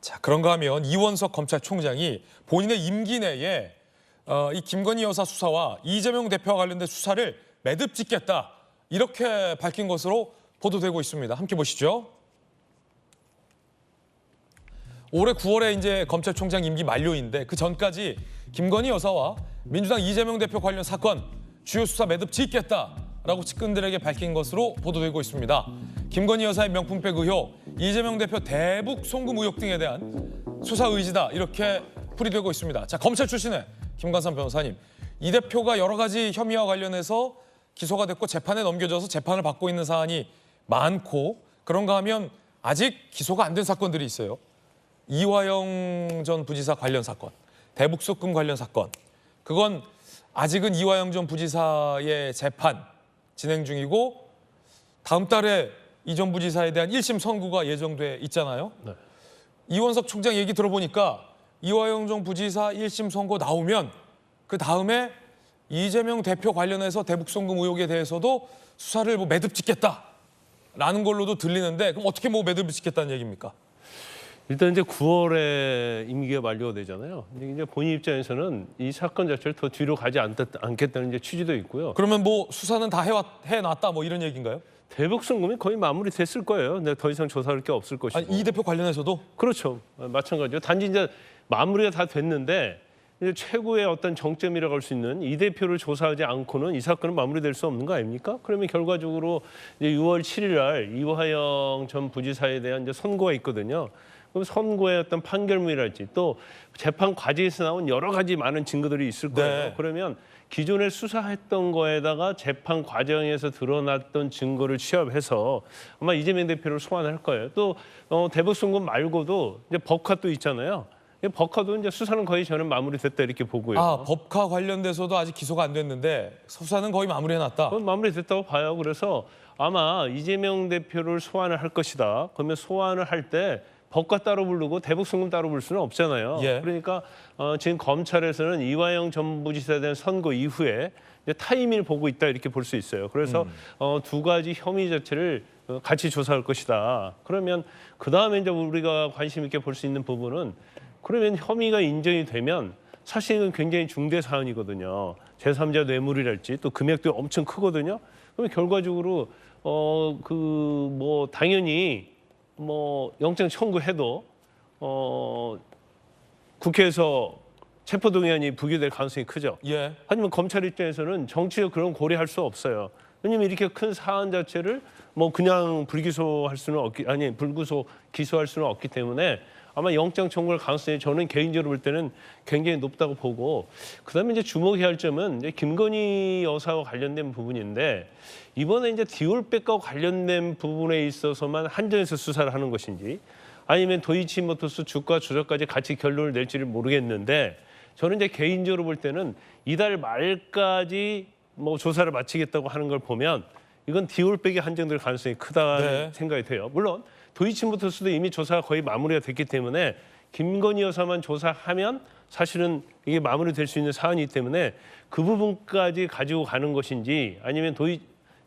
자, 그런가 하면 이원석 검찰총장이 본인의 임기 내에 이 김건희 여사 수사와 이재명 대표와 관련된 수사를 매듭짓겠다 이렇게 밝힌 것으로 보도되고 있습니다. 함께 보시죠. 올해 9월에 이제 검찰총장 임기 만료인데 그 전까지 김건희 여사와 민주당 이재명 대표 관련 사건 주요 수사 매듭짓겠다라고 측근들에게 밝힌 것으로 보도되고 있습니다. 김건희 여사의 명품백 의혹, 이재명 대표 대북 송금 의혹 등에 대한 수사 의지다 이렇게 풀이되고 있습니다. 자, 검찰 출신의 김관삼 변호사님, 이 대표가 여러 가지 혐의와 관련해서 기소가 됐고 재판에 넘겨져서 재판을 받고 있는 사안이 많고 그런가 하면 아직 기소가 안 된 사건들이 있어요. 이화영 전 부지사 관련 사건, 대북 송금 관련 사건. 그건 아직은 이화영 전 부지사의 재판 진행 중이고 다음 달에 이 전 부지사에 대한 1심 선고가 예정돼 있잖아요. 네. 이원석 총장 얘기 들어보니까 이화영 전 부지사 1심 선고 나오면 그 다음에 이재명 대표 관련해서 대북 송금 의혹에 대해서도 수사를 매듭짓겠다라는 걸로도 들리는데 그럼 어떻게 매듭짓겠다는 얘기입니까? 일단 이제 9월에 임기가 만료가 되잖아요. 근데 이제 본인 입장에서는 이 사건 자체를 더 뒤로 가지 않겠다는 이제 취지도 있고요. 그러면 수사는 다 해놨다 이런 얘기인가요? 대북 송금이 거의 마무리됐을 거예요. 근데 더 이상 조사할 게 없을 것이고. 아니, 이 대표 관련해서도? 그렇죠. 마찬가지죠. 단지 이제 마무리가 다 됐는데 이제 최고의 어떤 정점이라고 할 수 있는 이 대표를 조사하지 않고는 이 사건은 마무리될 수 없는 거 아닙니까? 그러면 결과적으로 이제 6월 7일 날 이화영 전 부지사에 대한 이제 선고가 있거든요. 그럼 선고의 어떤 판결문이랄지 또 재판 과정에서 나온 여러 가지 많은 증거들이 있을 거예요. 네. 그러면 기존에 수사했던 거에다가 재판 과정에서 드러났던 증거를 취합해서 아마 이재명 대표를 소환할 거예요. 또 대북 송금 말고도 이제 법카도 있잖아요. 법카도 이제 수사는 거의 저는 마무리됐다 이렇게 보고요. 아, 법카 관련돼서도 아직 기소가 안 됐는데 수사는 거의 마무리해놨다. 그건 마무리됐다고 봐요. 그래서 아마 이재명 대표를 소환을 할 것이다. 그러면 소환을 할 때 법과 따로 부르고 대북 송금 따로 부를 수는 없잖아요. 예. 그러니까 지금 검찰에서는 이화영 전 부지사에 대한 선고 이후에 이제 타이밍을 보고 있다 이렇게 볼 수 있어요. 그래서 두 가지 혐의 자체를 같이 조사할 것이다. 그러면 그 다음에 이제 우리가 관심 있게 볼 수 있는 부분은 그러면 혐의가 인정이 되면 사실은 굉장히 중대 사안이거든요. 제3자 뇌물이랄지 또 금액도 엄청 크거든요. 그러면 결과적으로 당연히 영장 청구해도 국회에서 체포동의안이 부결될 가능성이 크죠. 예. 하지만 검찰 입장에서는 정치적 그런 고려할 수 없어요. 왜냐하면 이렇게 큰 사안 자체를 그냥 불구속 기소할 수는 없기 때문에 아마 영장 청구할 가능성이 저는 개인적으로 볼 때는 굉장히 높다고 보고 그다음에 이제 주목해야 할 점은 이제 김건희 여사와 관련된 부분인데 이번에 이제 디올백과 관련된 부분에 있어서만 한정해서 수사를 하는 것인지 아니면 도이치모터스 주가 조작까지 같이 결론을 낼지를 모르겠는데 저는 이제 개인적으로 볼 때는 이달 말까지 조사를 마치겠다고 하는 걸 보면 이건 디올백이 한정될 가능성이 크다는 생각이 돼요. 물론 도이치모터스도 이미 조사가 거의 마무리가 됐기 때문에 김건희 여사만 조사하면 사실은 이게 마무리될 수 있는 사안이기 때문에 그 부분까지 가지고 가는 것인지 아니면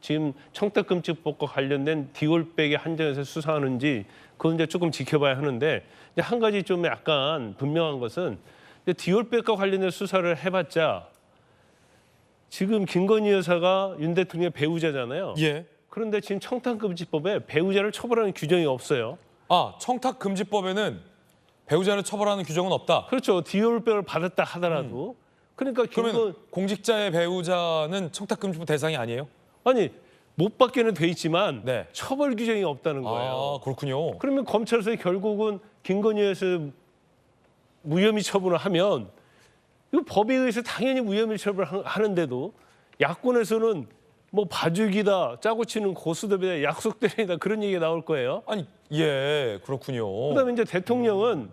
지금 청탁금지법과 관련된 디올백에 한정해서 수사하는지 그건 이제 조금 지켜봐야 하는데 이제 한 가지 좀 약간 분명한 것은 디올백과 관련된 수사를 해봤자 지금 김건희 여사가 윤 대통령의 배우자잖아요. 예. 그런데 지금 청탁금지법에 배우자를 처벌하는 규정이 없어요. 아, 청탁금지법에는 배우자를 처벌하는 규정은 없다. 그렇죠. 디올백을 받았다 하더라도. 그러니까 그러면 공직자의 배우자는 청탁금지법 대상이 아니에요? 아니 못 받게는 돼 있지만 네. 처벌 규정이 없다는 거예요. 아, 그렇군요. 그러면 검찰에서 결국은 김건희 여사 무혐의 처분을 하면 이거 법에 의해서 당연히 무혐의 처벌하는데도 야권에서는 봐주기다, 짜고 치는 고수톱이다, 약속대리다 그런 얘기가 나올 거예요. 아니, 예, 그렇군요. 그다음에 이제 대통령은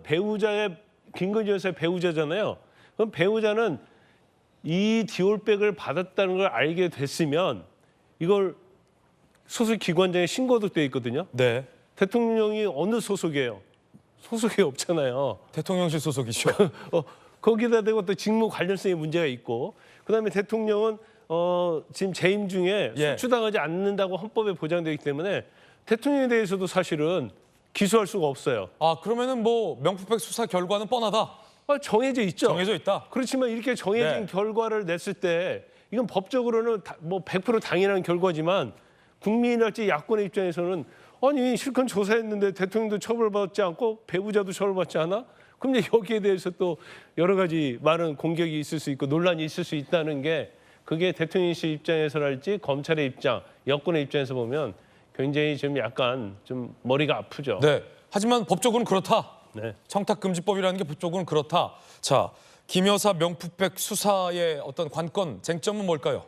김건희 여사의 배우자잖아요. 그럼 배우자는 이 디올백을 받았다는 걸 알게 됐으면 이걸 소속 기관장에 신고도 돼 있거든요. 네. 대통령이 어느 소속이에요? 소속이 없잖아요. 대통령실 소속이죠. 거기다 대고 또 직무 관련성의 문제가 있고 그다음에 대통령은 지금 재임 중에 예. 속출당하지 않는다고 헌법에 보장되기 때문에 대통령에 대해서도 사실은 기소할 수가 없어요. 아 그러면은 뭐 명품백 수사 결과는 뻔하다. 정해져 있죠. 정해져 있다. 그렇지만 이렇게 정해진 네. 결과를 냈을 때 이건 법적으로는 뭐 100% 당연한 결과지만 국민이랄지 야권의 입장에서는 아니 실컷 조사했는데 대통령도 처벌받지 않고 배우자도 처벌받지 않아? 그럼 이제 여기에 대해서 또 여러 가지 많은 공격이 있을 수 있고 논란이 있을 수 있다는 게 그게 대통령실 입장에서랄지 검찰의 입장, 여권의 입장에서 보면 굉장히 좀 약간 좀 머리가 아프죠. 네. 하지만 법적으로는 그렇다. 네. 청탁금지법이라는 게 법적으로는 그렇다. 자, 김 여사 명품백 수사의 어떤 관건, 쟁점은 뭘까요?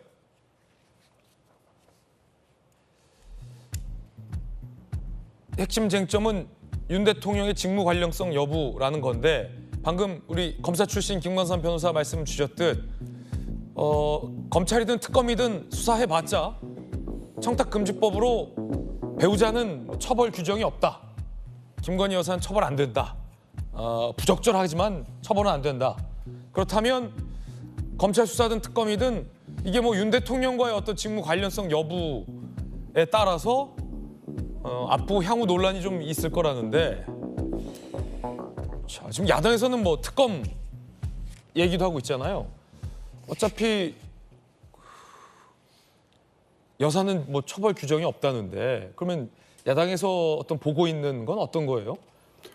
핵심 쟁점은 윤 대통령의 직무 관련성 여부라는 건데 방금 우리 검사 출신 김광삼 변호사 말씀 주셨듯 검찰이든 특검이든 수사해봤자 청탁금지법으로 배우자는 처벌 규정이 없다. 김건희 여사는 처벌 안 된다. 부적절하지만 처벌은 안 된다. 그렇다면 검찰 수사든 특검이든 이게 뭐 윤 대통령과의 어떤 직무 관련성 여부에 따라서 앞으로 향후 논란이 좀 있을 거라는데 자, 지금 야당에서는 뭐 특검 얘기도 하고 있잖아요. 어차피 여사는 뭐 처벌 규정이 없다는데 그러면 야당에서 어떤 보고 있는 건 어떤 거예요?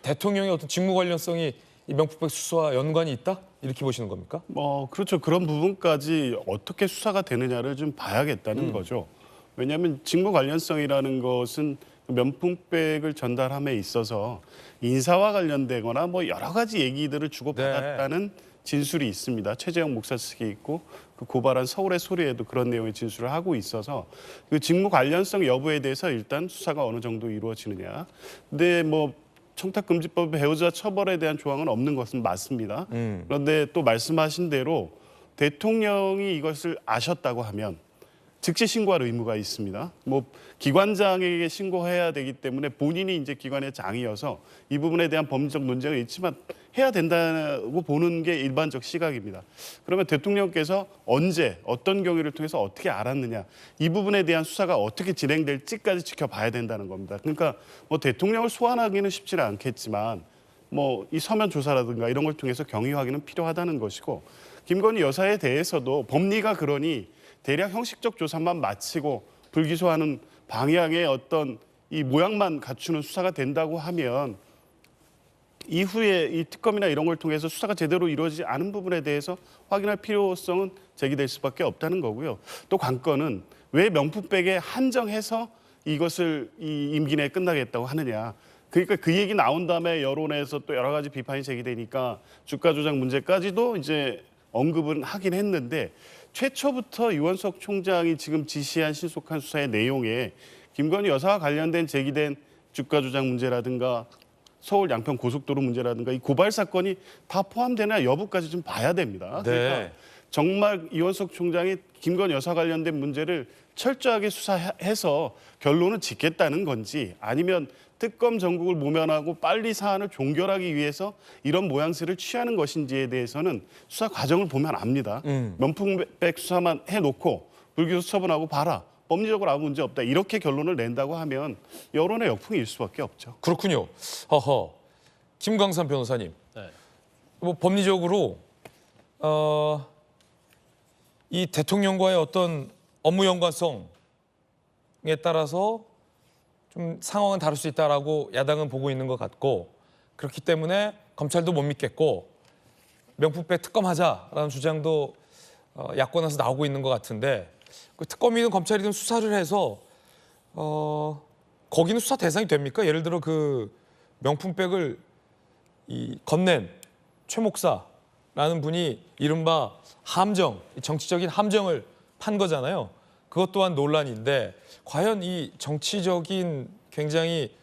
대통령의 어떤 직무 관련성이 이 명품백 수사와 연관이 있다? 이렇게 보시는 겁니까? 그렇죠. 그런 부분까지 어떻게 수사가 되느냐를 좀 봐야겠다는 거죠. 왜냐하면 직무 관련성이라는 것은 명품백을 전달함에 있어서 인사와 관련되거나 뭐 여러 가지 얘기들을 주고받았다는 진술이 있습니다. 최재형 목사 측에 있고 그 고발한 서울의 소리에도 그런 내용의 진술을 하고 있어서 그 직무 관련성 여부에 대해서 일단 수사가 어느 정도 이루어지느냐. 근데 뭐 청탁금지법 배우자 처벌에 대한 조항은 없는 것은 맞습니다. 그런데 또 말씀하신 대로 대통령이 이것을 아셨다고 하면 즉시 신고할 의무가 있습니다. 뭐 기관장에게 신고해야 되기 때문에 본인이 이제 기관의 장이어서 이 부분에 대한 법리적 논쟁은 있지만 해야 된다고 보는 게 일반적 시각입니다. 그러면 대통령께서 언제 어떤 경위를 통해서 어떻게 알았느냐 이 부분에 대한 수사가 어떻게 진행될지까지 지켜봐야 된다는 겁니다. 그러니까 뭐 대통령을 소환하기는 쉽지는 않겠지만 뭐 이 서면 조사라든가 이런 걸 통해서 경위 확인은 필요하다는 것이고 김건희 여사에 대해서도 법리가 그러니 대략 형식적 조사만 마치고 불기소하는 방향의 어떤 이 모양만 갖추는 수사가 된다고 하면 이후에 이 특검이나 이런 걸 통해서 수사가 제대로 이루어지지 않은 부분에 대해서 확인할 필요성은 제기될 수밖에 없다는 거고요. 또 관건은 왜 명품백에 한정해서 이것을 이 임기 내에 끝나겠다고 하느냐. 그러니까 그 얘기 나온 다음에 여론에서 또 여러 가지 비판이 제기되니까 주가 조작 문제까지도 이제 언급은 하긴 했는데 최초부터 이원석 총장이 지금 지시한 신속한 수사의 내용에 김건희 여사와 관련된 제기된 주가 조작 문제라든가 서울 양평 고속도로 문제라든가 이 고발 사건이 다 포함되나 여부까지 좀 봐야 됩니다. 네. 그러니까 정말 이원석 총장이 김건희 여사 관련된 문제를 철저하게 수사해서 결론을 짓겠다는 건지 아니면 특검 전국을 모면하고 빨리 사안을 종결하기 위해서 이런 모양새를 취하는 것인지에 대해서는 수사 과정을 보면 압니다. 명품백 수사만 해놓고 불기소 처분하고 봐라. 법리적으로 아무 문제 없다. 이렇게 결론을 낸다고 하면 여론의 역풍일 수밖에 없죠. 그렇군요. 김광삼 변호사님. 네. 뭐 법리적으로 이 대통령과의 어떤 업무 연관성에 따라서 좀 상황은 다를 수 있다라고 야당은 보고 있는 것 같고 그렇기 때문에 검찰도 못 믿겠고 명품백 특검하자라는 주장도 야권에서 나오고 있는 것 같은데 그 특검이든 검찰이든 수사를 해서 거기는 수사 대상이 됩니까? 예를 들어 그 명품백을 건넨 최 목사라는 분이 이른바 함정, 정치적인 함정을 판 거잖아요. 그것 또한 논란인데 과연 이 정치적인 굉장히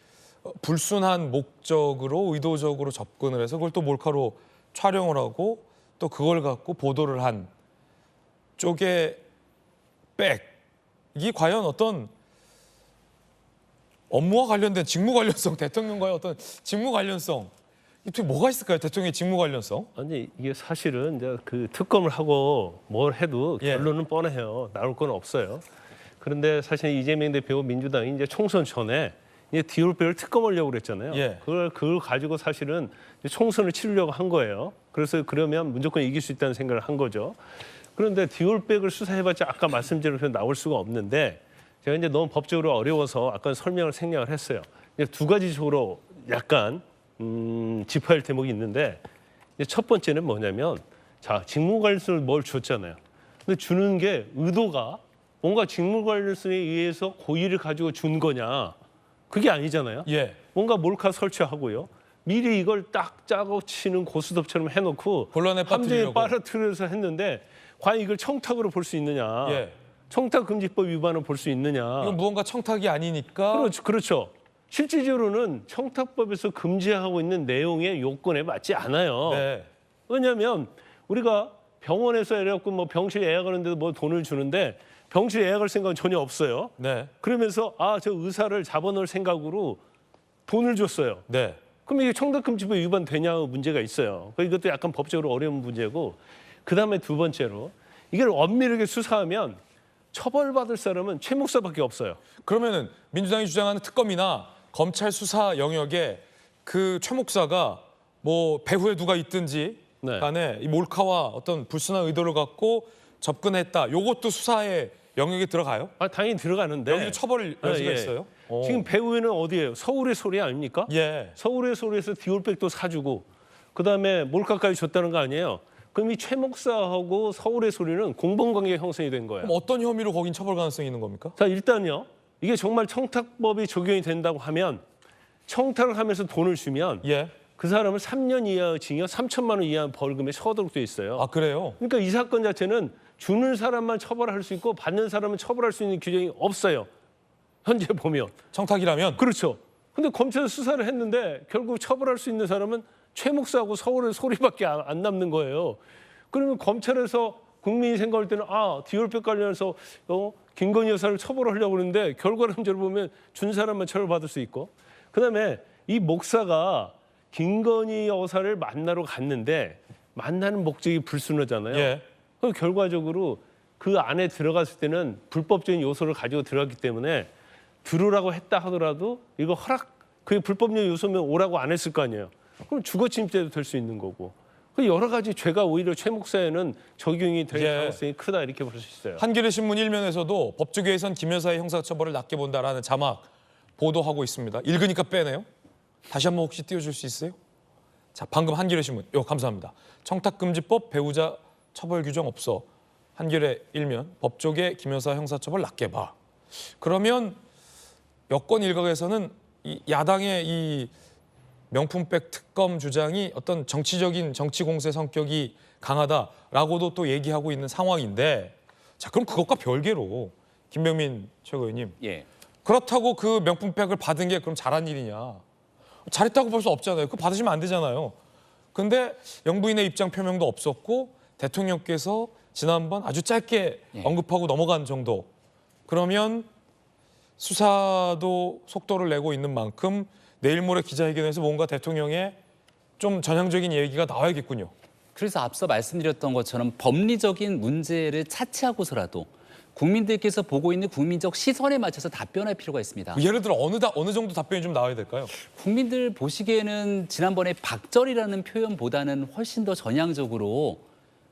불순한 목적으로 의도적으로 접근을 해서 그걸 또 몰카로 촬영을 하고 또 그걸 갖고 보도를 한 쪽의 백이 과연 어떤 업무와 관련된 직무 관련성, 대통령과의 어떤 직무 관련성 이게 뭐가 있을까요? 대통령의 직무 관련성? 아니 이게 사실은 이제 그 특검을 하고 뭘 해도 결론은 뻔해요. 나올 건 없어요. 그런데 사실 이재명 대표 민주당이 이제 총선 전에 디올백을 특검하려고 그랬잖아요. 예. 그걸 가지고 사실은 총선을 치르려고 한 거예요. 그래서 그러면 무조건 이길 수 있다는 생각을 한 거죠. 그런데 디올백을 수사해봤자 아까 말씀드린 대로 나올 수가 없는데 제가 이제 너무 법적으로 어려워서 아까 생략을 했어요. 이제 두 가지 쪽으로 약간 짚어야 할 대목이 있는데 이제 첫 번째는 뭐냐면 자 직무관련성을 뭘 줬잖아요. 근데 주는 게 의도가 뭔가 직무관련성에 의해서 고의를 가지고 준 거냐 그게 아니잖아요. 예. 뭔가 몰카 설치하고요. 미리 이걸 딱 짜고 치는 고스톱처럼 해놓고 본론에 함정에 빠뜨리려고. 빨아들여서 했는데 과연 이걸 청탁으로 볼 수 있느냐? 예. 청탁금지법 위반을 볼 수 있느냐? 이건 무언가 청탁이 아니니까. 그렇죠. 실질적으로는 청탁법에서 금지하고 있는 내용의 요건에 맞지 않아요. 네. 왜냐하면 우리가 병원에서 이래갖고 뭐 병실 예약하는데도 뭐 돈을 주는데 병실 예약할 생각은 전혀 없어요. 네. 그러면서 저 의사를 잡아놓을 생각으로 돈을 줬어요. 네. 그럼 이게 청탁금지법 위반 되냐 문제가 있어요. 이것도 약간 법적으로 어려운 문제고 그다음에 두 번째로 이걸 엄밀하게 수사하면 처벌받을 사람은 최 목사밖에 없어요. 그러면은 민주당이 주장하는 특검이나 검찰 수사 영역에 그 최 목사가 뭐 배후에 누가 있든지 네. 간에 이 몰카와 어떤 불순한 의도를 갖고 접근했다. 요것도 수사의 영역에 들어가요? 당연히 들어가는데 여기도 처벌 여지가 예. 있어요? 지금 배우에는 어디예요? 서울의 소리 아닙니까? 예. 서울의 소리에서 디올백도 사주고 그다음에 몰카까지 줬다는 거 아니에요? 그럼 이 최 목사하고 서울의 소리는 공범관계 형성이 된 거예요. 그럼 어떤 혐의로 거긴 처벌 가능성이 있는 겁니까? 자 일단요. 이게 정말 청탁법이 적용이 된다고 하면 청탁을 하면서 돈을 주면 예. 그 사람은 3년 이하 징역 3천만 원 이하 벌금에 처하도록 돼 있어요. 아 그래요? 그러니까 이 사건 자체는 주는 사람만 처벌할 수 있고 받는 사람은 처벌할 수 있는 규정이 없어요. 현재 보면. 청탁이라면? 그렇죠. 근데 검찰에서 수사를 했는데 결국 처벌할 수 있는 사람은 최 목사하고 서울의 소리밖에 안 남는 거예요. 그러면 검찰에서 국민이 생각할 때는 디올백 관련해서 김건희 여사를 처벌하려고 그러는데 결과론적으로 보면 준 사람만 처벌받을 수 있고 그다음에 이 목사가 김건희 여사를 만나러 갔는데 만나는 목적이 불순하잖아요. 예. 그럼 결과적으로 그 안에 들어갔을 때는 불법적인 요소를 가지고 들어갔기 때문에 들으라고 했다 하더라도 이거 그게 불법적 요소면 오라고 안 했을 거 아니에요. 그럼 주거침입죄도 될 수 있는 거고. 여러 가지 죄가 오히려 최 목사에는 적용이 될 예. 가능성이 크다 이렇게 볼 수 있어요. 한겨레 신문 1면에서도 법조계에선 김 여사의 형사처벌을 낮게 본다라는 자막 보도하고 있습니다. 읽으니까 빼네요. 다시 한번 혹시 띄워줄 수 있어요? 자, 방금 한겨레 신문. 감사합니다. 청탁금지법 배우자 처벌 규정 없어. 한겨레 1면 법조계 김 여사 형사처벌 낮게 봐. 그러면 여권 일각에서는 이 야당의 이 명품백 특검 주장이 어떤 정치적인 정치 공세 성격이 강하다라고도 또 얘기하고 있는 상황인데 자 그럼 그것과 별개로 김병민 최고위원님 예. 그렇다고 그 명품백을 받은 게 그럼 잘한 일이냐 잘했다고 볼 수 없잖아요. 그거 받으시면 안 되잖아요. 근데 영부인의 입장 표명도 없었고 대통령께서 지난번 아주 짧게 언급하고 넘어간 정도 그러면 수사도 속도를 내고 있는 만큼 내일 모레 기자회견에서 뭔가 대통령의 좀 전향적인 얘기가 나와야겠군요. 그래서 앞서 말씀드렸던 것처럼 법리적인 문제를 차치하고서라도 국민들께서 보고 있는 국민적 시선에 맞춰서 답변할 필요가 있습니다. 예를 들어 어느 정도 답변이 좀 나와야 될까요? 국민들 보시기에는 지난번에 박절이라는 표현보다는 훨씬 더 전향적으로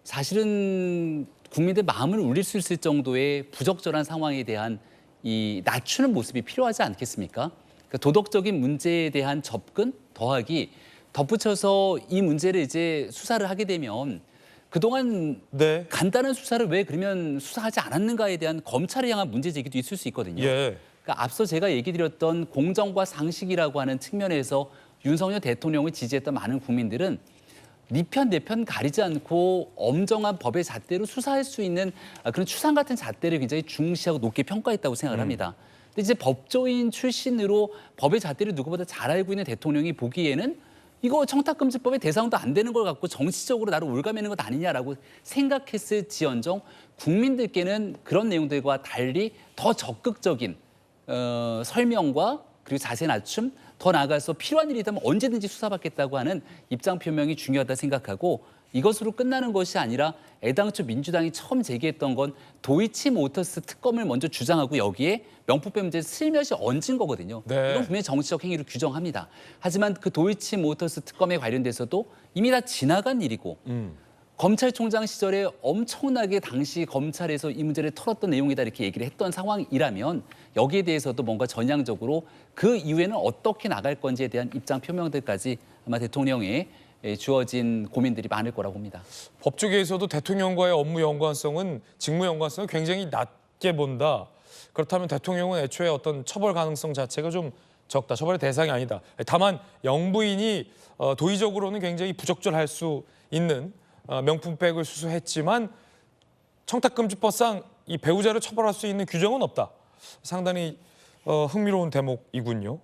사실은 국민들 마음을 울릴 수 있을 정도의 부적절한 상황에 대한 이 낮추는 모습이 필요하지 않겠습니까? 그러니까 도덕적인 문제에 대한 접근 더하기 덧붙여서 이 문제를 이제 수사를 하게 되면 그동안 네. 간단한 수사를 왜 그러면 수사하지 않았는가에 대한 검찰을 향한 문제 제기도 있을 수 있거든요. 예. 그러니까 앞서 제가 얘기 드렸던 공정과 상식이라고 하는 측면에서 윤석열 대통령을 지지했던 많은 국민들은 네 편 내 편 가리지 않고 엄정한 법의 잣대로 수사할 수 있는 그런 추상 같은 잣대를 굉장히 중시하고 높게 평가했다고 생각을 합니다. 근데 이제 법조인 출신으로 법의 잣대를 누구보다 잘 알고 있는 대통령이 보기에는 이거 청탁금지법의 대상도 안 되는 걸 갖고 정치적으로 나를 올가매는 것 아니냐라고 생각했을지언정 국민들께는 그런 내용들과 달리 더 적극적인 설명과 그리고 자세 낮춤 더 나아가서 필요한 일이 있다면 언제든지 수사받겠다고 하는 입장 표명이 중요하다 생각하고 이것으로 끝나는 것이 아니라 애당초 민주당이 처음 제기했던 건 도이치모터스 특검을 먼저 주장하고 여기에 명품백 문제를 슬며시 얹은 거거든요. 네. 이건 분명히 정치적 행위를 규정합니다. 하지만 그 도이치모터스 특검에 관련돼서도 이미 다 지나간 일이고 검찰총장 시절에 엄청나게 당시 검찰에서 이 문제를 털었던 내용이다 이렇게 얘기를 했던 상황이라면 여기에 대해서도 뭔가 전향적으로 그 이후에는 어떻게 나갈 건지에 대한 입장 표명들까지 아마 대통령에 주어진 고민들이 많을 거라고 봅니다. 법조계에서도 대통령과의 업무 연관성은 직무 연관성을 굉장히 낮게 본다. 그렇다면 대통령은 애초에 어떤 처벌 가능성 자체가 좀 적다. 처벌의 대상이 아니다. 다만 영부인이 도의적으로는 굉장히 부적절할 수 있는 명품백을 수수했지만 청탁금지법상 이 배우자를 처벌할 수 있는 규정은 없다. 상당히 흥미로운 대목이군요.